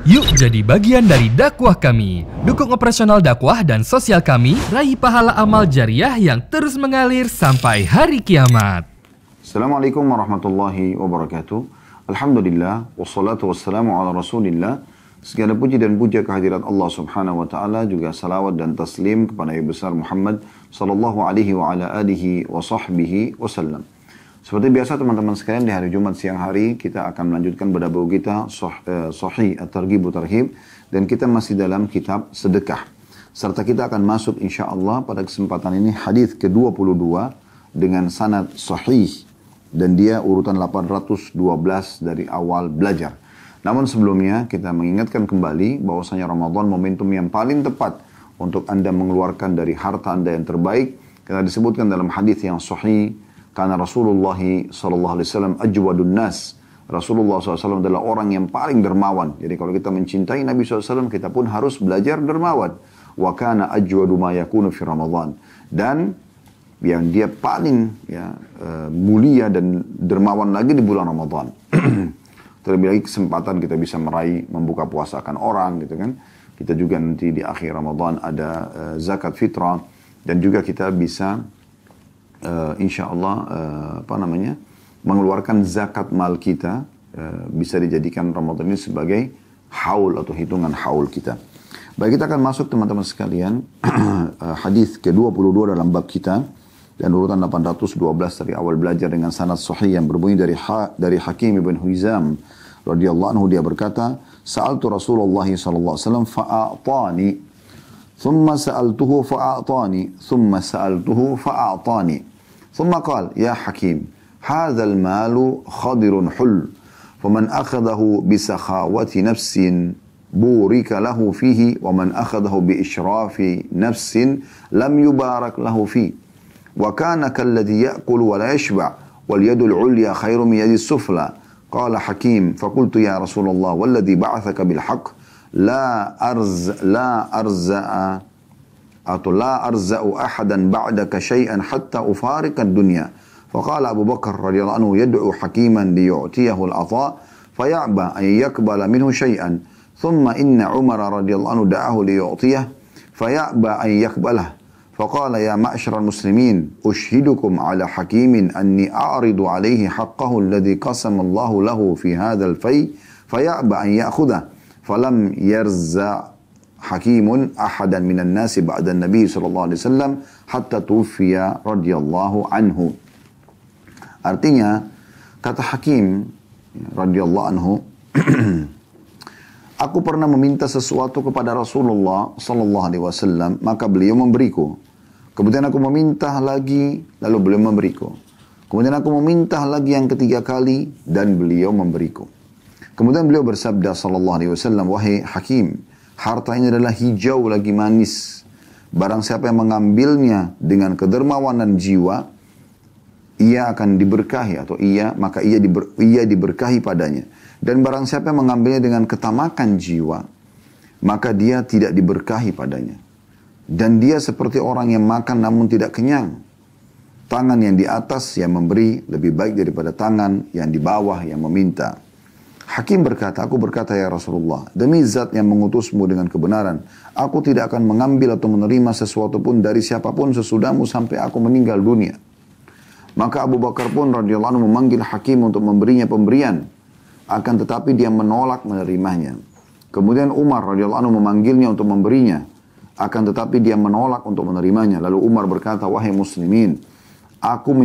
Yuk jadi bagian dari dakwah kami. Dukung operasional dakwah dan sosial kami, raih pahala amal jariah yang terus mengalir sampai hari kiamat. Assalamualaikum warahmatullahi wabarakatuh. Alhamdulillah, wassalatu wassalamu ala rasulillah. Segala puji dan puja kehadirat Allah subhanahu wa ta'ala, juga salawat dan taslim kepada Nabi besar Muhammad sallallahu alaihi wa ala alihi wa sahbihi wasallam. Seperti biasa teman-teman sekalian, di hari Jumat siang hari kita akan melanjutkan berdabur kita Sahih At-Targhib Tarhib, dan kita masih dalam kitab sedekah. Serta kita akan masuk insyaAllah pada kesempatan ini hadis ke-22 dengan sanad sahih, dan dia urutan 812 dari awal belajar. Namun sebelumnya kita mengingatkan kembali bahwasanya Ramadan momentum yang paling tepat untuk Anda mengeluarkan dari harta Anda yang terbaik, karena disebutkan dalam hadis yang sahih, karena Rasulullah SAW ajwadun nas. Rasulullah SAW adalah orang yang paling dermawan. Jadi kalau kita mencintai Nabi SAW, kita pun harus belajar dermawan. Wa kana ajwadu ma yakunu fi Ramadan. Dan yang dia paling mulia dan dermawan lagi di bulan Ramadan. Terlebih lagi kesempatan kita bisa meraih, membuka puasakan orang gitu kan. Kita juga nanti di akhir Ramadan ada zakat fitrah, dan juga kita bisa insyaallah mengeluarkan zakat mal kita, bisa dijadikan Ramadan ini sebagai haul atau hitungan haul kita. Baik, kita akan masuk teman-teman sekalian hadis ke-22 dalam bab kita, dan urutan 812 dari awal belajar dengan sanad sahih yang berbunyi dari Hakim ibn Hizam radhiyallahu anhu. Dia berkata, sa'altu Rasulullah sallallahu alaihi wasallam fa'atani, thumma sa'altuhu fa'atani, thumma sa'altuhu fa'atani. ثم قال يا حكيم هذا المال خضر حل فمن أخذه بسخاوة نفس بورك له فيه ومن أخذه بإشراف نفس لم يبارك له فيه وكان كالذي يأكل ولا يشبع واليد العليا خير من يد السفلى. قال حكيم فقلت يا رسول الله والذي بعثك بالحق لا أرزأ أحدا بعدك شيئا حتى أفارق الدنيا. فقال أبو بكر رضي الله عنه يدعو حكيما ليعطيه العطاء فيعبى أن يقبل منه شيئا، ثم إن عمر رضي الله عنه دعاه ليعطيه فيعبى أن يقبله. فقال يا معشر المسلمين أشهدكم على حكيم أني أعرض عليه حقه الذي قسم الله له في هذا الفي فيعبى أن يأخذه. فلم يرزع Hakimun ahadan minan nasi ba'dan Nabi sallallahu alaihi wasallam hatta tuwfiya radhiyallahu anhu. Artinya, kata Hakim radhiyallahu anhu, aku pernah meminta sesuatu kepada Rasulullah sallallahu alaihi wasallam, maka beliau memberiku. Kemudian aku meminta lagi, lalu beliau memberiku. Kemudian aku meminta lagi yang ketiga kali, dan beliau memberiku. Kemudian beliau bersabda sallallahu alaihi wasallam, wahai Hakim, harta ini adalah hijau lagi manis. Barang siapa yang mengambilnya dengan kedermawanan jiwa, ia akan diberkahi, atau maka ia diberkahi padanya. Dan barang siapa yang mengambilnya dengan ketamakan jiwa, maka dia tidak diberkahi padanya. Dan dia seperti orang yang makan namun tidak kenyang. Tangan yang di atas yang memberi lebih baik daripada tangan yang di bawah yang meminta. Hakim berkata, aku berkata ya Rasulullah, demi zat yang mengutusmu dengan kebenaran, aku tidak akan mengambil atau menerima sesuatu pun dari siapapun sesudahmu sampai aku meninggal dunia. Maka Abu Bakar pun radhiyallahu anhu memanggil Hakim untuk memberinya pemberian, akan tetapi dia menolak menerimanya. Kemudian Umar radhiyallahu anhu memanggilnya untuk memberinya, akan tetapi dia menolak untuk menerimanya. Lalu Umar berkata, wahai muslimin, Aku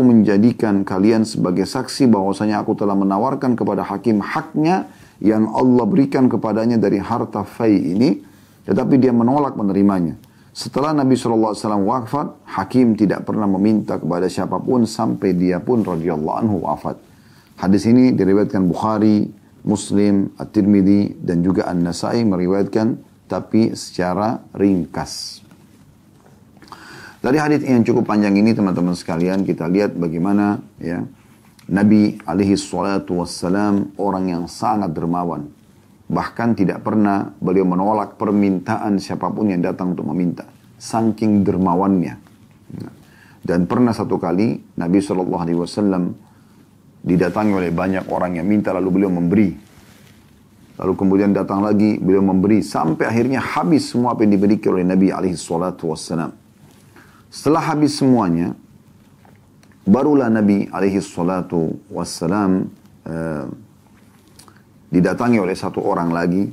menjadikan kalian sebagai saksi bahwasanya aku telah menawarkan kepada Hakim haknya yang Allah berikan kepadanya dari harta fai ini, tetapi dia menolak menerimanya. Setelah Nabi SAW wafat, Hakim tidak pernah meminta kepada siapapun sampai dia pun radhiyallahu anhu wafat. Hadis ini diriwayatkan Bukhari, Muslim, At-Tirmidzi, dan juga An-Nasai meriwayatkan, tapi secara ringkas. Dari hadis yang cukup panjang ini teman-teman sekalian, kita lihat bagaimana Nabi alaihi salatu wassalam orang yang sangat dermawan. Bahkan tidak pernah beliau menolak permintaan siapapun yang datang untuk meminta. Saking dermawannya. Dan pernah satu kali Nabi SAW didatangi oleh banyak orang yang minta, lalu beliau memberi. Lalu kemudian datang lagi, beliau memberi sampai akhirnya habis semua apa yang diberikan oleh Nabi alaihi salatu wassalam. Setelah habis semuanya, barulah Nabi alaihi salatu wassalam didatangi oleh satu orang lagi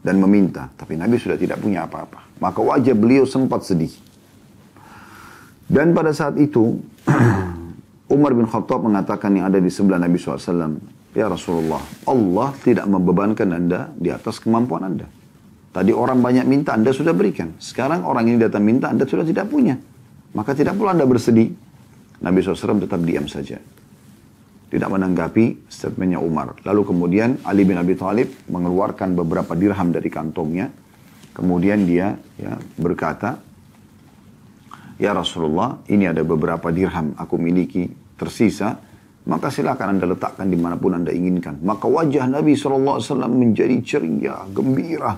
dan meminta. Tapi Nabi sudah tidak punya apa-apa. Maka wajah beliau sempat sedih. Dan pada saat itu, Umar bin Khattab mengatakan yang ada di sebelah Nabi SAW, ya Rasulullah, Allah tidak membebankan Anda di atas kemampuan Anda. Tadi orang banyak minta, Anda sudah berikan. Sekarang orang ini datang minta, Anda sudah tidak punya. Maka tidak perlu Anda bersedih. Nabi SAW tetap diam saja. Tidak menanggapi statementnya Umar. Lalu kemudian Ali bin Abi Thalib mengeluarkan beberapa dirham dari kantongnya. Kemudian dia berkata, ya Rasulullah, ini ada beberapa dirham aku miliki tersisa. Maka silakan Anda letakkan dimanapun Anda inginkan. Maka wajah Nabi SAW menjadi ceria, gembira.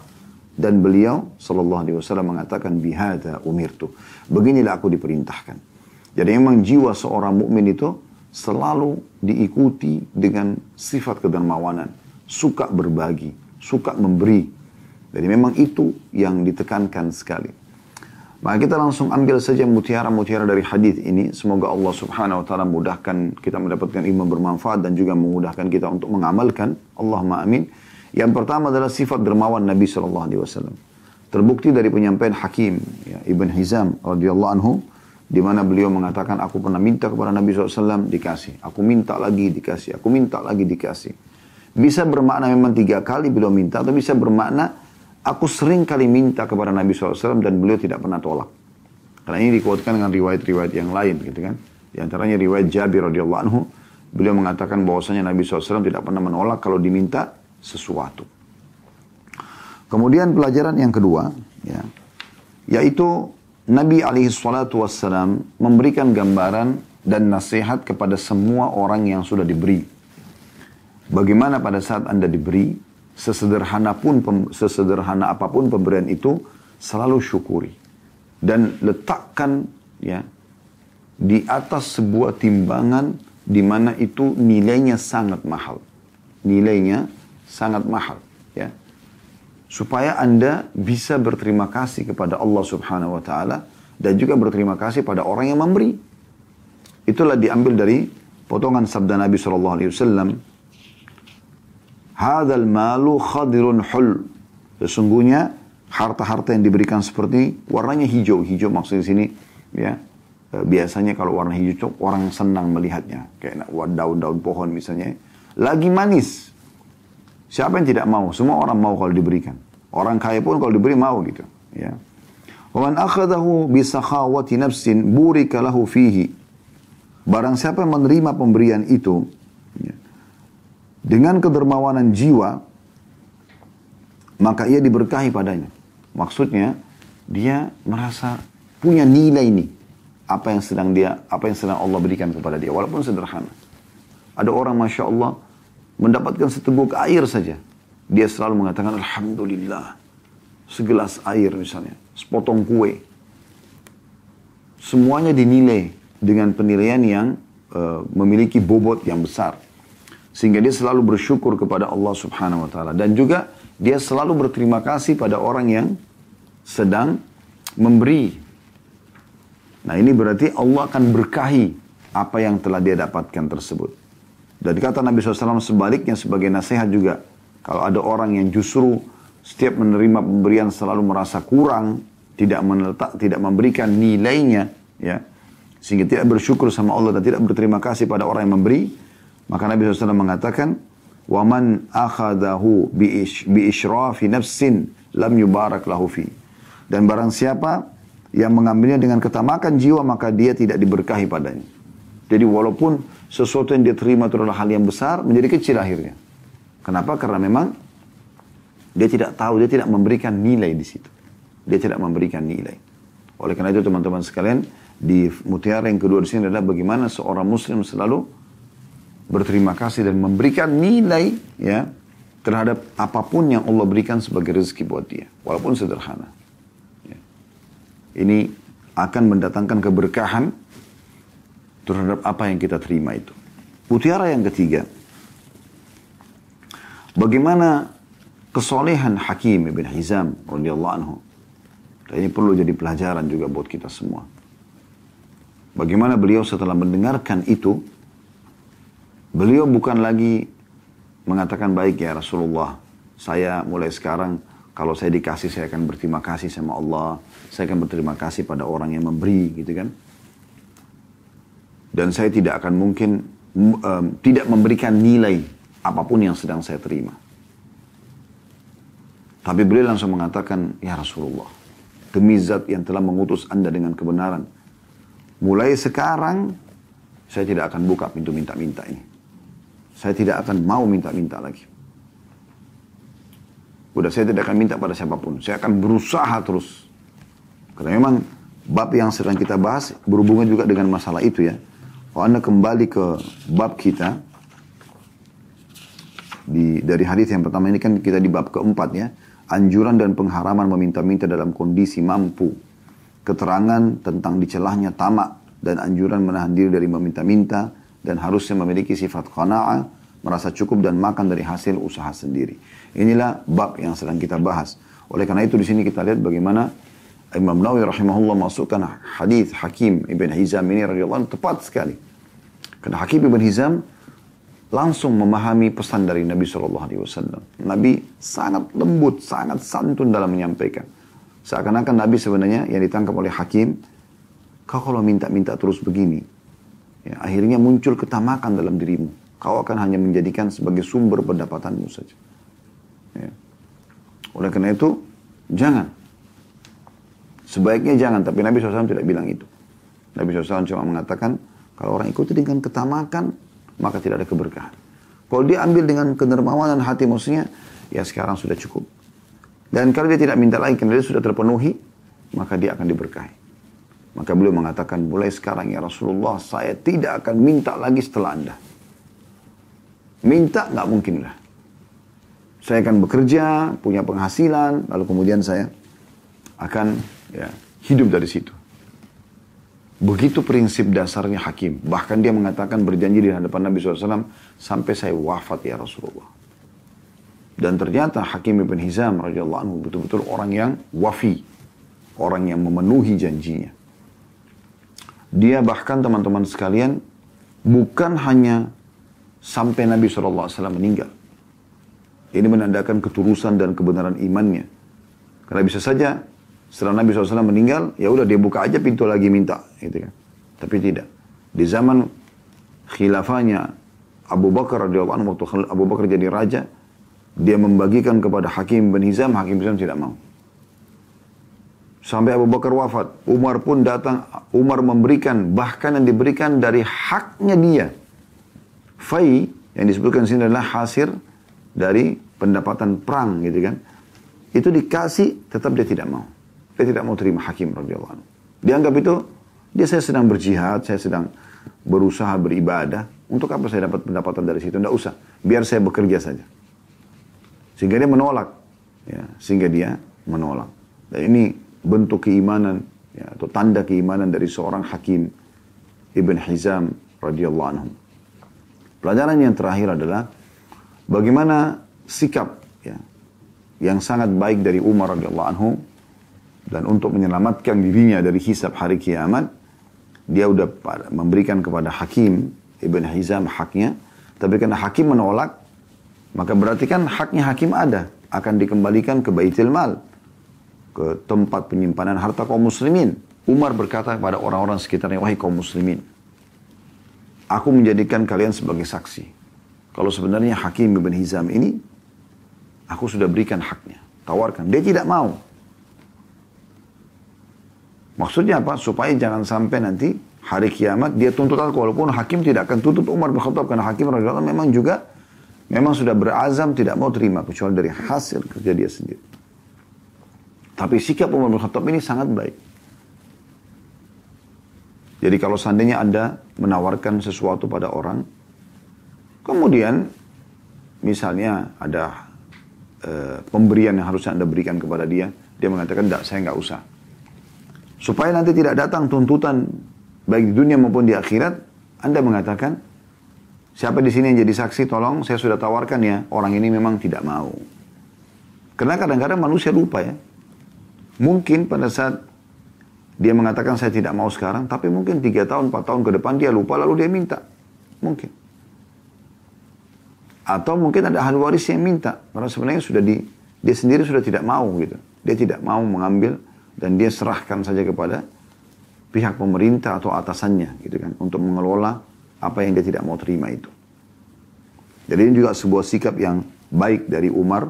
Dan beliau SAW mengatakan, bihada umirtu. Beginilah aku diperintahkan. Jadi memang jiwa seorang mukmin itu selalu diikuti dengan sifat kedermawanan. Suka berbagi, suka memberi. Jadi memang itu yang ditekankan sekali. Maka kita langsung ambil saja mutiara-mutiara dari hadis ini. Semoga Allah Subhanahu wa taala mudahkan kita mendapatkan ilmu bermanfaat dan juga memudahkan kita untuk mengamalkan. Allahumma amin. Yang pertama adalah sifat dermawan Nabi sallallahu alaihi wasallam. Terbukti dari penyampaian Hakim Ibn Hizam radhiyallahu anhu di mana beliau mengatakan, aku pernah minta kepada Nabi SAW dikasih, aku minta lagi dikasih, aku minta lagi dikasih. Bisa bermakna memang 3 kali beliau minta, atau bisa bermakna aku sering kali minta kepada Nabi SAW dan beliau tidak pernah tolak. Karena ini dikuatkan dengan riwayat-riwayat yang lain, gitu kan? Di antaranya riwayat Jabir radhiyallahu anhu, beliau mengatakan bahwasanya Nabi SAW tidak pernah menolak kalau diminta sesuatu. Kemudian pelajaran yang kedua, yaitu Nabi SAW memberikan gambaran dan nasihat kepada semua orang yang sudah diberi. Bagaimana pada saat Anda diberi, sesederhana apapun pemberian itu, selalu syukuri. Dan letakkan di atas sebuah timbangan di mana itu nilainya sangat mahal. Nilainya sangat mahal. Supaya Anda bisa berterima kasih kepada Allah Subhanahu wa taala dan juga berterima kasih pada orang yang memberi. Itulah diambil dari potongan sabda Nabi sallallahu alaihi wasallam, "Hadzal malu khadirun hul." Sesungguhnya harta-harta yang diberikan seperti warnanya hijau. Hijau maksudnya sini biasanya kalau warna hijau orang senang melihatnya, kayak daun-daun pohon misalnya. Lagi manis. Siapa yang tidak mau? Semua orang mau kalau diberikan. Orang kaya pun kalau diberi mau gitu. Wa man akhadahu bi sakhawati nafsin burika lahu fihi. Barang siapa yang menerima pemberian itu dengan kedermawanan jiwa, maka ia diberkahi padanya. Maksudnya dia merasa punya nilai ini apa yang sedang Allah berikan kepada dia, walaupun sederhana. Ada orang Masya Allah mendapatkan seteguk air saja, dia selalu mengatakan Alhamdulillah. Segelas air misalnya, sepotong kue, semuanya dinilai dengan penilaian yang memiliki bobot yang besar, sehingga dia selalu bersyukur kepada Allah Subhanahu wa taala, dan juga dia selalu berterima kasih pada orang yang sedang memberi. Nah, ini berarti Allah akan berkahi apa yang telah dia dapatkan tersebut. Dan kata Nabi SAW sebaliknya sebagai nasihat juga. Kalau ada orang yang justru setiap menerima pemberian selalu merasa kurang, tidak memberikan nilainya, sehingga tidak bersyukur sama Allah dan tidak berterima kasih pada orang yang memberi, maka Nabi SAW mengatakan, وَمَنْ أَخَذَهُ بِإِشْرَافِ نَفْسٍ لَمْ يُبَارَكْ لَهُ فِي. Dan barang siapa yang mengambilnya dengan ketamakan jiwa, maka dia tidak diberkahi padanya. Jadi walaupun sesuatu yang dia terima itu adalah hal yang besar, menjadi kecil akhirnya. Kenapa? Karena memang dia tidak tahu, dia tidak memberikan nilai di situ. Dia tidak memberikan nilai. Oleh karena itu teman-teman sekalian, di mutiara yang kedua di sini adalah bagaimana seorang muslim selalu berterima kasih dan memberikan nilai terhadap apapun yang Allah berikan sebagai rezeki buat dia, walaupun sederhana. Ini akan mendatangkan keberkahan terhadap apa yang kita terima itu. Mutiara yang ketiga, bagaimana kesolehan Hakim ibn Hizam radhiyallahu anhu. Dan ini perlu jadi pelajaran juga buat kita semua. Bagaimana beliau setelah mendengarkan itu, beliau bukan lagi mengatakan, baik ya Rasulullah, saya mulai sekarang kalau saya dikasih saya akan berterima kasih sama Allah, saya akan berterima kasih pada orang yang memberi, gitu kan. Dan saya tidak akan mungkin tidak memberikan nilai apapun yang sedang saya terima. Tapi beliau langsung mengatakan, ya Rasulullah, demi zat yang telah mengutus Anda dengan kebenaran, mulai sekarang saya tidak akan buka pintu minta-minta ini. Saya tidak akan mau minta-minta lagi. Udah, saya tidak akan minta pada siapapun. Saya akan berusaha terus. Karena memang bab yang sedang kita bahas berhubungan juga dengan masalah itu ya. Kalau Anda kembali ke bab kita, dari hadis yang pertama ini kan kita di bab keempat ya. Anjuran dan pengharaman meminta-minta dalam kondisi mampu. Keterangan tentang dicelahnya tamak dan anjuran menahan diri dari meminta-minta dan harusnya memiliki sifat qana'ah, merasa cukup dan makan dari hasil usaha sendiri. Inilah bab yang sedang kita bahas. Oleh karena itu di sini kita lihat bagaimana Imam Nawawi rahimahullah masukkan hadis Hakim ibn Hizam ini radhiyallahu anhu tepat sekali. Karena Hakim ibn Hizam langsung memahami pesan dari Nabi SAW. Nabi sangat lembut, sangat santun dalam menyampaikan. Seakan-akan Nabi sebenarnya yang ditangkap oleh Hakim, kau kalau minta-minta terus begini, ya, akhirnya muncul ketamakan dalam dirimu. Kau akan hanya menjadikan sebagai sumber pendapatanmu saja. Ya. Oleh karena itu, jangan. Sebaiknya jangan, tapi Nabi SAW tidak bilang itu. Nabi SAW cuma mengatakan, kalau orang ikuti dengan ketamakan, maka tidak ada keberkahan. Kalau dia ambil dengan kedermawanan hati, maksudnya, ya sekarang sudah cukup. Dan kalau dia tidak minta lagi, karena dia sudah terpenuhi, maka dia akan diberkahi. Maka beliau mengatakan, mulai sekarang ya Rasulullah, saya tidak akan minta lagi setelah Anda. Minta nggak mungkin lah. Saya akan bekerja, punya penghasilan, lalu kemudian saya akan ya, hidup dari situ. Begitu prinsip dasarnya Hakim. Bahkan dia mengatakan berjanji di hadapan Nabi SAW, sampai saya wafat ya Rasulullah. Dan ternyata Hakim ibn Hizam radhiyallahu anhu betul-betul orang yang wafi. Orang yang memenuhi janjinya. Dia bahkan teman-teman sekalian, bukan hanya sampai Nabi SAW meninggal. Ini menandakan ketulusan dan kebenaran imannya. Karena bisa saja setelah Nabi SAW meninggal, ya udah dia buka aja pintu lagi minta, gitu kan. Tapi tidak. Di zaman khilafahnya Abu Bakar radhiyallahu anhu, waktu Abu Bakar jadi raja, dia membagikan kepada Hakim bin Hizam, Hakim bin Hizam tidak mau. Sampai Abu Bakar wafat, Umar pun datang, Umar memberikan, bahkan yang diberikan dari haknya dia. Fai, yang disebutkan di sini adalah hasil dari pendapatan perang, gitu kan. Itu dikasih, tetap dia tidak mau. Dia tidak mau terima Hakim radhiyallahu anhu. Dianggap itu, saya sedang berjihad, saya sedang berusaha beribadah. Untuk apa saya dapat pendapatan dari situ? Tidak usah, biar saya bekerja saja. Sehingga dia menolak. Ya, sehingga dia menolak. Dan ini bentuk keimanan, ya, atau tanda keimanan dari seorang Hakim ibn Hizam radhiyallahu anhu. Pelajaran yang terakhir adalah bagaimana sikap ya, yang sangat baik dari Umar radhiyallahu anhu, dan untuk menyelamatkan dirinya dari hisab hari kiamat, dia sudah memberikan kepada Hakim ibn Hizam haknya, tapi karena Hakim menolak, maka berarti kan haknya Hakim ada, akan dikembalikan ke Baitul Mal, ke tempat penyimpanan harta kaum muslimin. Umar berkata kepada orang-orang sekitarnya, wahai kaum muslimin, aku menjadikan kalian sebagai saksi. Kalau sebenarnya Hakim ibn Hizam ini, aku sudah berikan haknya, tawarkan. Dia tidak mau. Maksudnya apa? Supaya jangan sampai nanti hari kiamat dia tuntut aku. Walaupun Hakim tidak akan tuntut Umar bin Khattab, karena Hakim radhiyallahu anhu memang sudah berazam tidak mau terima kecuali dari hasil kerja dia sendiri. Tapi sikap Umar bin Khattab ini sangat baik. Jadi kalau seandainya Anda menawarkan sesuatu pada orang, kemudian misalnya ada pemberian yang harusnya Anda berikan kepada dia, dia mengatakan, enggak, saya enggak usah. Supaya nanti tidak datang tuntutan baik di dunia maupun di akhirat, Anda mengatakan, siapa di sini yang jadi saksi, tolong saya sudah tawarkan ya, orang ini memang tidak mau. Karena kadang-kadang manusia lupa ya. Mungkin pada saat dia mengatakan saya tidak mau sekarang, tapi mungkin 3 tahun, 4 tahun ke depan dia lupa lalu dia minta. Mungkin. Atau mungkin ada ahli waris yang minta. Karena sebenarnya dia sendiri sudah tidak mau gitu. Dia tidak mau mengambil dan dia serahkan saja kepada pihak pemerintah atau atasannya gitu kan. Untuk mengelola apa yang dia tidak mau terima itu. Jadi ini juga sebuah sikap yang baik dari Umar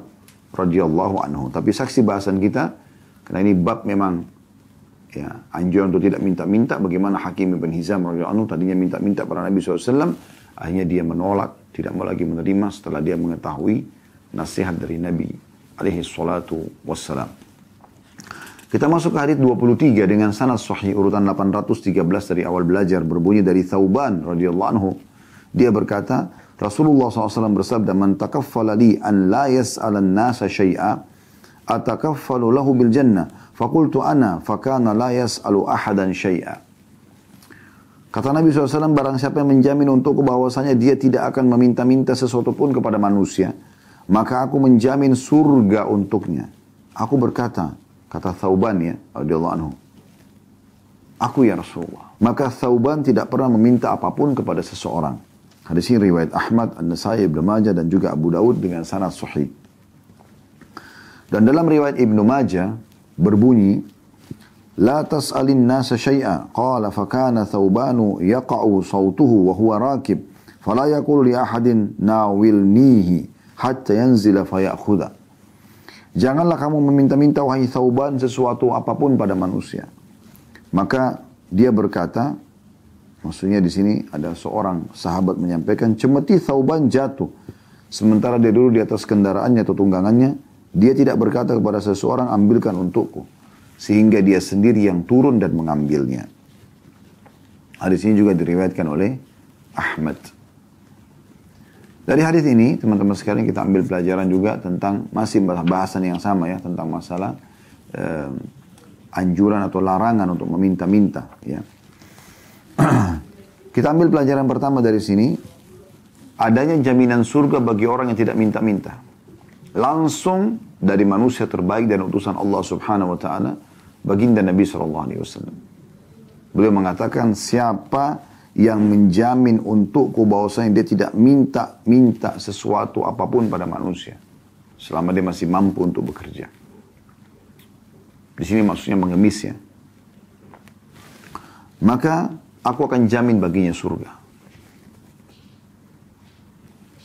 radhiyallahu anhu. Tapi saksi bahasan kita, karena ini bab memang ya, anjuran untuk tidak minta-minta, bagaimana Hakim bin Hizam radhiyallahu anhu tadinya minta-minta pada Nabi SAW, akhirnya dia menolak, tidak mau lagi menerima setelah dia mengetahui nasihat dari Nabi alaihi salatu wassalam. Kita masuk ke hadits 23 dengan sanad sahih urutan 813 dari awal belajar, berbunyi dari Thauban radhiyallahu anhu. Dia berkata, Rasulullah SAW bersabda, "Man takaffala li an la yas'alan nasa syai'a, atakaffalu lahu bil jannah." Fakultu ana, fakana la yas'alu ahadan syai'a. Kata Nabi SAW, barang siapa yang menjamin untukku bahwasanya dia tidak akan meminta-minta sesuatu pun kepada manusia, maka aku menjamin surga untuknya. Aku berkata, kata Thauban ya, radhiyallahu anhu, aku ya Rasulullah. Maka Thauban tidak pernah meminta apapun kepada seseorang. Hadis ini riwayat Ahmad, An-Nasai, Ibnu Majah dan juga Abu Daud dengan sanad sahih. Dan dalam riwayat Ibnu Majah berbunyi, la tas'alin nasa syai'a, qala fakana Thaubanu yaqa'u sautuhu wa huwa rakib, fala yaqulu li ahadin nawilnihi hatta yanzila fayakhudha. Janganlah kamu meminta-minta wahai Thauban sesuatu apapun pada manusia. Maka dia berkata, maksudnya di sini ada seorang sahabat menyampaikan, cemeti Thauban jatuh. Sementara dia dulu di atas kendaraannya atau tunggangannya, dia tidak berkata kepada seseorang, ambilkan untukku. Sehingga dia sendiri yang turun dan mengambilnya. Hadis ini juga diriwayatkan oleh Ahmad. Dari hadis ini, teman-teman sekalian, kita ambil pelajaran juga tentang, masih bahasan yang sama ya, tentang masalah anjuran atau larangan untuk meminta-minta. Ya. Kita ambil pelajaran pertama dari sini, adanya jaminan surga bagi orang yang tidak minta-minta. Langsung dari manusia terbaik dan utusan Allah Subhanahu wa taala, baginda Nabi SAW. Beliau mengatakan, siapa yang menjamin untukku bahwasanya dia tidak minta sesuatu apapun pada manusia selama dia masih mampu untuk bekerja. Di sini maksudnya mengemis ya. Maka aku akan jamin baginya surga.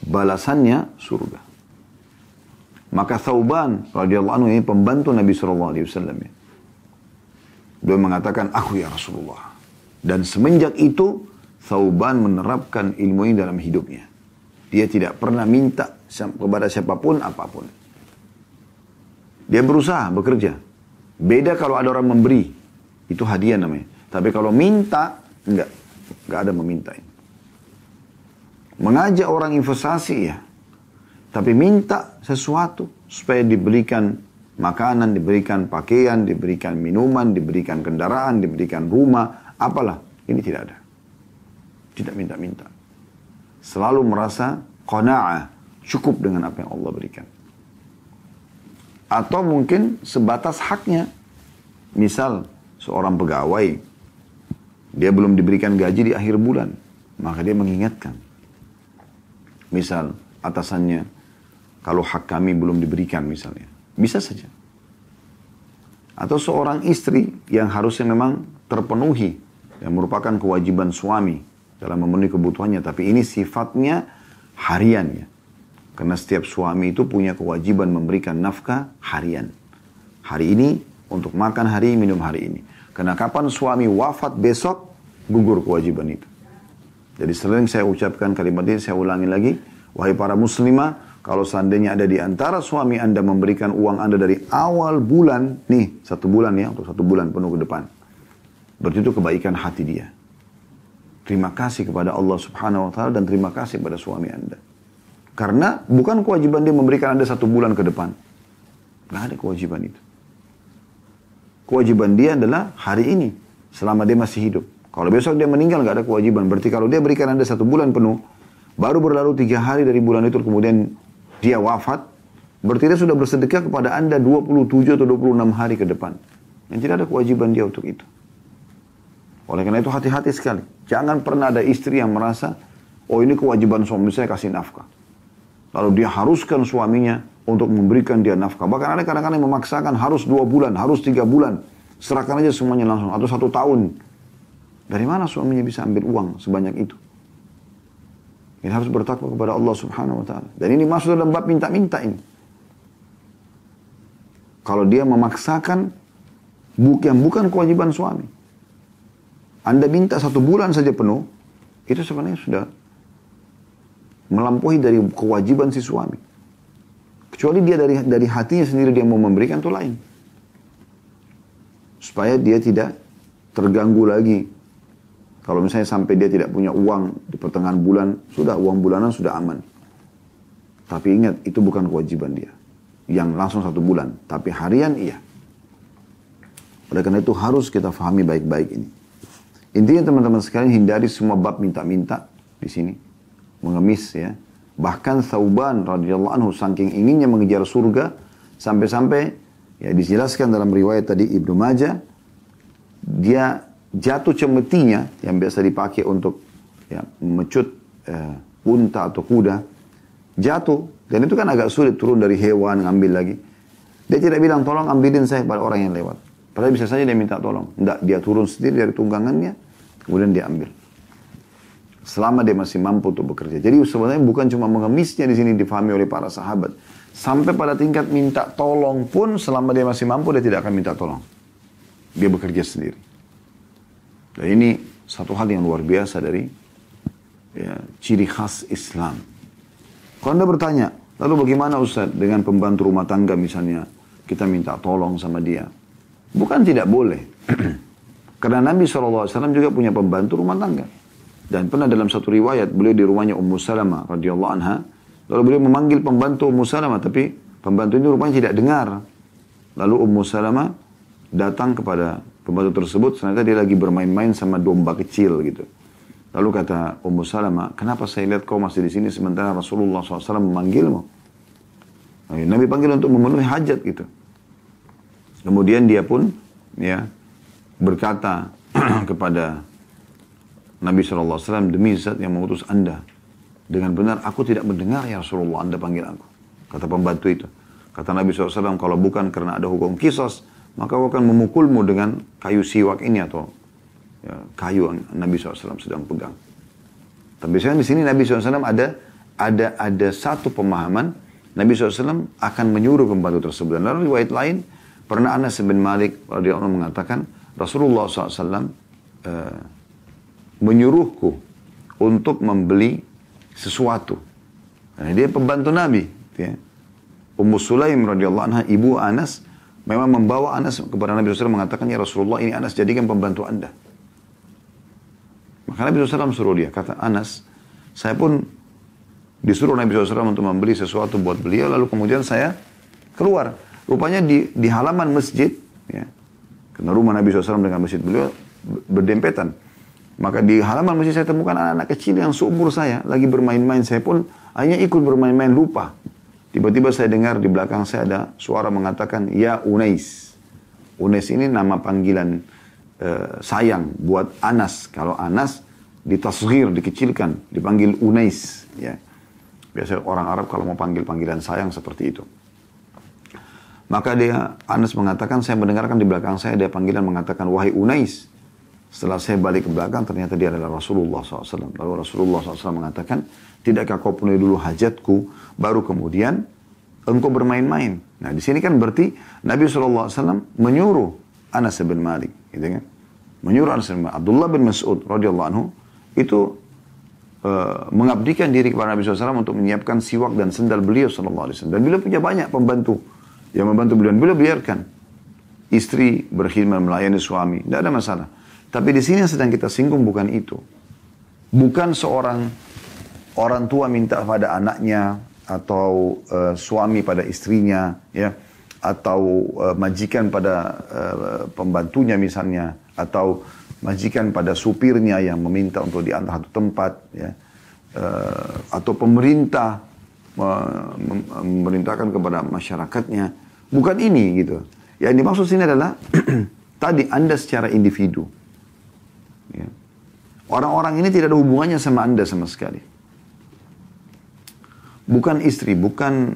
Balasannya surga. Maka Thauban radhiyallahu anhu ini pembantu Nabi SAW ya. Dia mengatakan, aku ya Rasulullah. Dan semenjak itu Thauban menerapkan ilmu ini dalam hidupnya. Dia tidak pernah minta kepada siapapun apapun. Dia berusaha bekerja. Beda kalau ada orang memberi. Itu hadiah namanya. Tapi kalau minta, enggak ada meminta. Mengajak orang investasi ya. Tapi minta sesuatu supaya diberikan makanan, diberikan pakaian, diberikan minuman, diberikan kendaraan, diberikan rumah, apalah. Ini tidak ada. Tidak minta-minta. Selalu merasa qana'ah, cukup dengan apa yang Allah berikan. Atau mungkin sebatas haknya. Misal seorang pegawai, dia belum diberikan gaji di akhir bulan, maka dia mengingatkan. Misal atasannya, kalau hak kami belum diberikan misalnya, bisa saja. Atau seorang istri yang harusnya memang terpenuhi, yang merupakan kewajiban suami dalam memenuhi kebutuhannya, tapi ini sifatnya harian ya. Karena setiap suami itu punya kewajiban memberikan nafkah harian. Hari ini untuk makan hari ini, minum hari ini. Karena kapan suami wafat besok, gugur kewajiban itu. Jadi sering saya ucapkan kalimat ini, saya ulangi lagi. Wahai para muslimah, kalau seandainya ada di antara suami Anda memberikan uang Anda dari awal bulan, nih 1 bulan ya, untuk 1 bulan penuh ke depan. Berarti itu kebaikan hati dia. Terima kasih kepada Allah Subhanahu wa taala dan terima kasih kepada suami Anda. Karena bukan kewajiban dia memberikan Anda 1 bulan ke depan. Gak ada kewajiban itu. Kewajiban dia adalah hari ini, selama dia masih hidup. Kalau besok dia meninggal gak ada kewajiban. Berarti kalau dia berikan Anda 1 bulan penuh, baru berlalu 3 hari dari bulan itu kemudian dia wafat, Berarti dia sudah bersedekah kepada Anda 27 atau 26 hari ke depan. Yang tidak ada kewajiban dia untuk itu. Oleh karena itu hati-hati sekali. Jangan pernah ada istri yang merasa, oh ini kewajiban suami saya kasih nafkah. Lalu dia haruskan suaminya untuk memberikan dia nafkah. Bahkan ada kadang-kadang yang memaksakan harus 2 bulan, harus 3 bulan. Serahkan aja semuanya langsung. Atau 1 tahun. Dari mana suaminya bisa ambil uang sebanyak itu? Ini harus bertakwa kepada Allah subhanahu wa ta'ala. Dan ini masuk dalam bab minta-minta ini. Kalau dia memaksakan yang bukan kewajiban suami. Anda minta 1 bulan saja penuh, itu sebenarnya sudah melampaui dari kewajiban si suami. Kecuali dia dari hatinya sendiri dia mau memberikan, itu lain. Supaya dia tidak terganggu lagi. Kalau misalnya sampai dia tidak punya uang di pertengahan bulan, sudah uang bulanan sudah aman. Tapi ingat, itu bukan kewajiban dia. Yang langsung 1 bulan. Tapi harian iya. Oleh karena itu harus kita fahami baik-baik ini. Intinya teman-teman sekalian, hindari semua bab minta-minta di sini. Mengemis ya. Bahkan Thauban radhiyallahu anhu saking inginnya mengejar surga, sampai-sampai ya dijelaskan dalam riwayat tadi Ibnu Majah, dia jatuh cemetinya yang biasa dipakai untuk ya, mecut unta atau kuda, jatuh. Dan itu kan agak sulit turun dari hewan, ngambil lagi. Dia tidak bilang, tolong ambilin saya pada orang yang lewat. Padahal bisa saja dia minta tolong. Tidak, dia turun sendiri dari tunggangannya, kemudian dia ambil. Selama dia masih mampu untuk bekerja. Jadi sebenarnya bukan cuma mengemisnya di sini difahami oleh para sahabat. Sampai pada tingkat minta tolong pun, selama dia masih mampu, dia tidak akan minta tolong. Dia bekerja sendiri. Dan ini satu hal yang luar biasa dari ya, ciri khas Islam. Kalau Anda bertanya, lalu bagaimana Ustaz dengan pembantu rumah tangga misalnya, kita minta tolong sama dia? Bukan tidak boleh. Karena Nabi SAW juga punya pembantu rumah tangga. Dan pernah dalam satu riwayat, beliau di rumahnya Ummu Salamah radhiyallahu anha, lalu beliau memanggil pembantu Ummu Salamah, tapi pembantu ini rupanya tidak dengar. Lalu Ummu Salamah datang kepada pembantu tersebut, ternyata dia lagi bermain-main sama domba kecil gitu. Lalu kata Ummu Salamah, kenapa saya lihat kau masih di sini sementara Rasulullah SAW memanggilmu? Nabi panggil untuk memenuhi hajat gitu. Kemudian dia pun ya berkata kepada Nabi SAW, demi zat yang mengutus anda, dengan benar aku tidak mendengar ya Rasulullah anda panggil aku. Kata pembantu itu. Kata Nabi SAW, kalau bukan karena ada hukum qisas, maka aku akan memukulmu dengan kayu siwak ini atau ya, kayu yang Nabi SAW sedang pegang. Tapi sekarang di sini Nabi SAW ada satu pemahaman, Nabi SAW akan menyuruh pembantu tersebut. Dan dalam riwayat lain, pernah Anas bin Malik radhiyallahu anhu mengatakan, Rasulullah SAW menyuruhku untuk membeli sesuatu. Nah, dia pembantu Nabi. Ya. Ummu Sulaim radhiyallahu anha, ibu Anas, memang membawa Anas kepada Nabi SAW mengatakan, ya Rasulullah ini Anas jadikan pembantu anda. Maka Nabi SAW suruh dia. Kata Anas, saya pun disuruh Nabi SAW untuk membeli sesuatu buat beliau, lalu kemudian saya keluar. Rupanya di halaman masjid, ya, karena rumah Nabi SAW dengan masjid beliau berdempetan. Maka di halaman masjid saya temukan anak-anak kecil yang seumur saya, lagi bermain-main. Saya pun akhirnya ikut bermain-main, lupa. Tiba-tiba saya dengar di belakang saya ada suara mengatakan, ya Unais. Unais ini nama panggilan sayang buat Anas. Kalau Anas ditasghir, dikecilkan, dipanggil Unais. Ya. Biasa orang Arab kalau mau panggil panggilan sayang seperti itu. Maka Anas mengatakan, saya mendengarkan di belakang saya ada panggilan mengatakan, wahai Unais. Setelah saya balik ke belakang, ternyata dia adalah Rasulullah SAW. Lalu Rasulullah SAW mengatakan, tidakkah kau penuhi dulu hajatku, baru kemudian engkau bermain-main. Nah di sini kan berarti Nabi SAW menyuruh Anas bin Malik, gitu kan? Menyuruh Anas bin Malik. Abdullah bin Mas'ud radhiyallahu anhu itu mengabdikan diri kepada Nabi SAW untuk menyiapkan siwak dan sendal beliau SAW. Dan beliau punya banyak pembantu yang membantu beliau. Beliau biarkan istri berkhidmat melayani suami, tidak ada masalah. Tapi di sini yang sedang kita singgung bukan itu. Bukan seorang orang tua minta pada anaknya atau suami pada istrinya, ya, atau majikan pada pembantunya misalnya, atau majikan pada supirnya yang meminta untuk diantar satu tempat, ya, atau pemerintah memerintahkan kepada masyarakatnya. Bukan ini gitu. Yang dimaksud sini adalah tadi Anda secara individu. Ya. Orang-orang ini tidak ada hubungannya sama Anda sama sekali. Bukan istri, bukan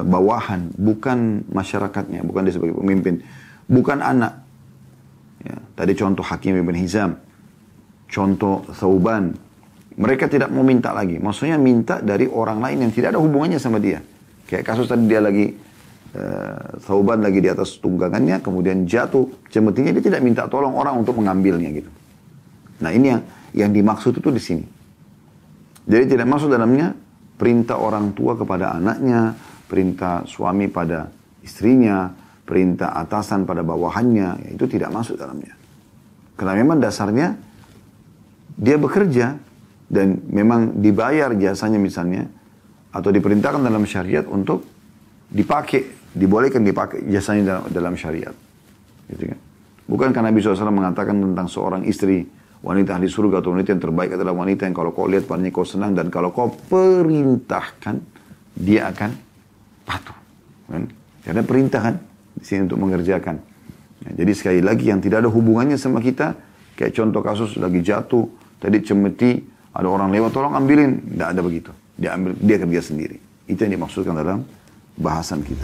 bawahan, bukan masyarakatnya, bukan dia sebagai pemimpin, bukan anak. Ya. Tadi contoh Hakim ibn Hizam, contoh Thauban. Mereka tidak mau minta lagi. Maksudnya minta dari orang lain yang tidak ada hubungannya sama dia. Kayak kasus tadi dia lagi, Thauban lagi di atas tunggangannya, kemudian jatuh cemetinya, dia tidak minta tolong orang untuk mengambilnya gitu. Nah ini yang dimaksud itu di sini. Jadi tidak masuk dalamnya perintah orang tua kepada anaknya, perintah suami pada istrinya, perintah atasan pada bawahannya, itu tidak masuk dalamnya. Karena memang dasarnya dia bekerja, dan memang dibayar jasanya misalnya, atau diperintahkan dalam syariat untuk dipakai, dibolehkan dipakai jasanya dalam syariat. Gitu kan? Bukankah Nabi SAW mengatakan tentang seorang istri, wanita ahli surga atau wanita yang terbaik adalah wanita yang kalau kau lihat padanya kau senang, dan kalau kau perintahkan, dia akan patuh. Kan? Karena perintah kan di sini untuk mengerjakan. Ya, jadi sekali lagi yang tidak ada hubungannya sama kita, kayak contoh kasus lagi jatuh, tadi cemeti, ada orang lewat, tolong ambilin. Tidak ada begitu. Dia ambil, dia kerja sendiri. Itu yang dimaksudkan dalam bahasan kita.